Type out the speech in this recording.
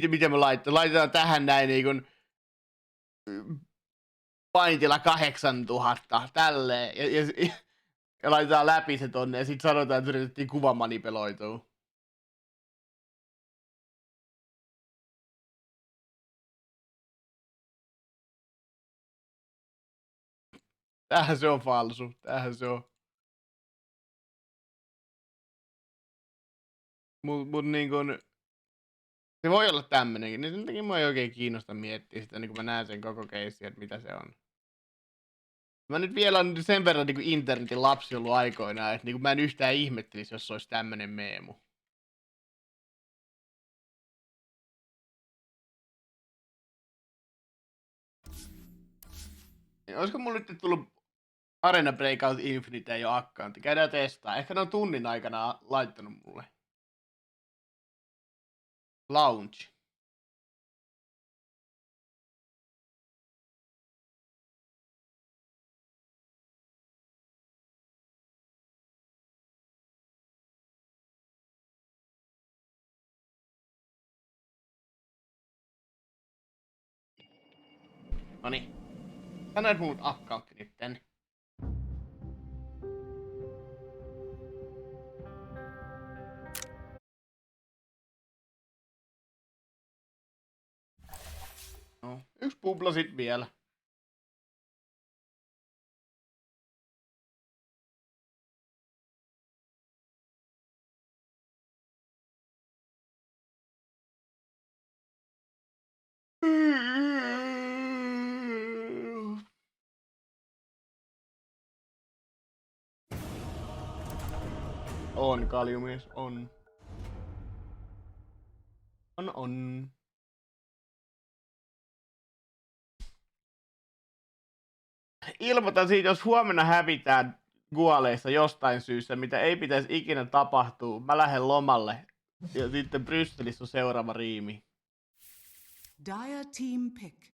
Miten me laitetaan tähän näin niin kuin paintilla 8000 tälleen ja laitetaan läpi se tonne ja sitten sanotaan, että yritettiin kuvan manipuloitua. Tämähän se on falsu. Tämähän se on. Mut niin kun, se voi olla tämmönenkin. Niin sen takia mua ei oikein kiinnosta miettiä sitä, niin kun mä näen sen koko keissin, että mitä se on. Mä nyt vielä on sen verran niin internetin lapsi ollut aikoinaan, että niin mä en yhtään ihmettelisi, jos se olisi tämmönen meemu. Olisiko mulla nyt tullut Arena Breakout Infinite jo accountti? Käydään testaa. Ehkä ne on tunnin aikana laittanut mulle. Launch. Noniin. Sanoit muut accountti nytten. No, yksi bubla sit vielä. On, kaljumies, on. On. Ilmoitan siitä, jos huomenna hävitään Gualeissa jostain syystä, mitä ei pitäisi ikinä tapahtua. Mä lähden lomalle. Ja sitten Brysselissä on seuraava riimi. Dire team pick.